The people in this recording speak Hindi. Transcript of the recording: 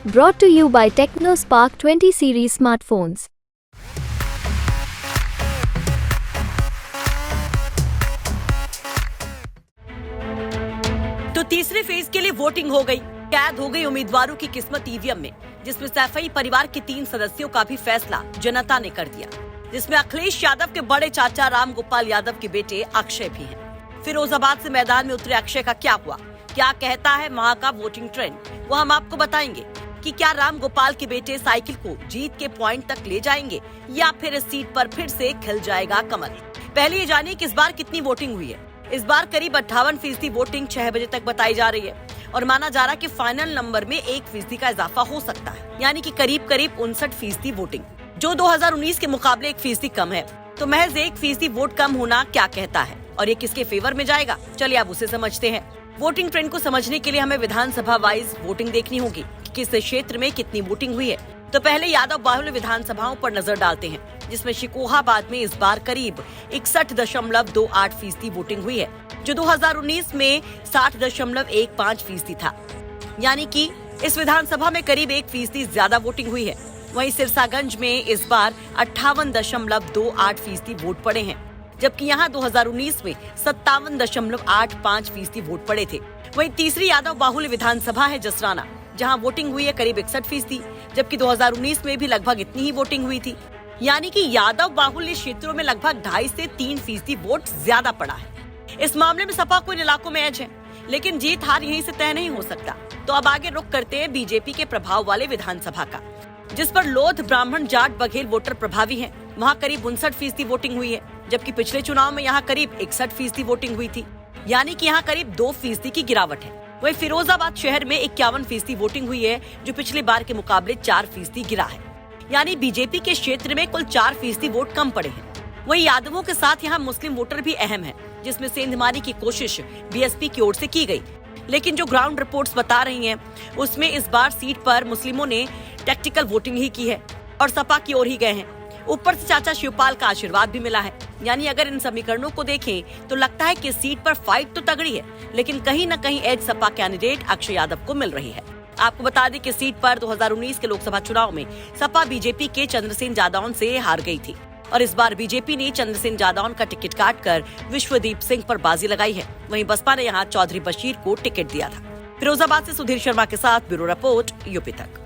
Brought to you by TechnoSpark 20 series smartphones. तो तीसरे फेज के लिए वोटिंग हो गई। कैद हो गई उम्मीदवारों की किस्मत ईवीएम में, जिसमें सैफई परिवार के 3 सदस्यों का भी फैसला जनता ने कर दिया, जिसमें अखिलेश यादव के बड़े चाचा राम गोपाल यादव के बेटे अक्षय भी हैं। फिरोजाबाद से मैदान में उतरे अक्षय का क्या हुआ, क्या कहता है वहाँ का वोटिंग ट्रेंड, वो हम आपको बताएंगे कि क्या राम गोपाल के बेटे साइकिल को जीत के पॉइंट तक ले जाएंगे या फिर इस सीट पर फिर से खिल जाएगा कमल। पहले ये जानिए कि इस बार कितनी वोटिंग हुई है। इस बार करीब 58% वोटिंग 6 बजे तक बताई जा रही है और माना जा रहा है कि फाइनल नंबर में 1% का इजाफा हो सकता है, यानी कि करीब 59% वोटिंग, जो 2019 के मुकाबले 1% कम है। तो महज 1% वोट कम होना क्या कहता है और ये किसके फेवर में जाएगा, चलिए अब उसे समझते हैं। वोटिंग ट्रेंड को समझने के लिए हमें विधानसभा वाइज वोटिंग देखनी होगी कि किस क्षेत्र में कितनी वोटिंग हुई है। तो पहले यादव बाहुल्य विधानसभाओं पर नजर डालते हैं, जिसमें शिकोहाबाद में इस बार करीब 61.28% वोटिंग हुई है, जो 2019 में 60.15% था, यानी कि इस विधानसभा में करीब 1% ज्यादा वोटिंग हुई है। वहीं सिरसागंज में इस बार 58.28% वोट पड़े हैं, जबकि यहाँ 2019 में 57.85% वोट पड़े थे। वहीं तीसरी यादव बाहुल्य विधानसभा है जसराना, जहां वोटिंग हुई है करीब 61%, जबकि 2019 में भी लगभग इतनी ही वोटिंग हुई थी, यानी कि यादव बाहुल्य क्षेत्रों में लगभग 2.5 से 3% वोट ज्यादा पड़ा है। इस मामले में सपा को इन इलाकों में एज है, लेकिन जीत हार यहीं से तय नहीं हो सकता। तो अब आगे रुख करते हैं बीजेपी के प्रभाव वाले विधानसभा का, जिस पर लोध ब्राह्मण जाट बघेल वोटर प्रभावी हैं। वहाँ करीब 59% वोटिंग हुई है, जबकि पिछले चुनाव में यहाँ करीब 61% वोटिंग हुई थी, यानी कि यहाँ करीब 2% की गिरावट है। वहीं फिरोजाबाद शहर में 51% वोटिंग हुई है, जो पिछली बार के मुकाबले 4% गिरा है, यानी बीजेपी के क्षेत्र में कुल 4% वोट कम पड़े हैं। वहीं यादवों के साथ यहाँ मुस्लिम वोटर भी अहम है, जिसमें सेंधमारी की कोशिश बीएसपी की ओर से की गई, लेकिन जो ग्राउंड रिपोर्ट्स बता रही हैं, उसमें इस बार सीट पर मुस्लिमों ने टैक्टिकल वोटिंग ही की है और सपा की ओर ही गए हैं। ऊपर से चाचा शिवपाल का आशीर्वाद भी मिला है, यानी अगर इन समीकरणों को देखें तो लगता है कि सीट पर फाइट तो तगड़ी है, लेकिन कहीं न कहीं एज सपा कैंडिडेट अक्षय यादव को मिल रही है। आपको बता दें कि सीट पर 2019 के लोकसभा चुनाव में सपा बीजेपी के चंद्रसेन जादौन से हार गई थी और इस बार बीजेपी ने चंद्रसेन जादौन का टिकट काटकर विश्वदीप सिंह पर बाजी लगाई है। वहीं बसपा ने यहाँ चौधरी बशीर को टिकट दिया था। फिरोजाबाद से सुधीर शर्मा के साथ ब्यूरो रिपोर्ट, यूपी तक।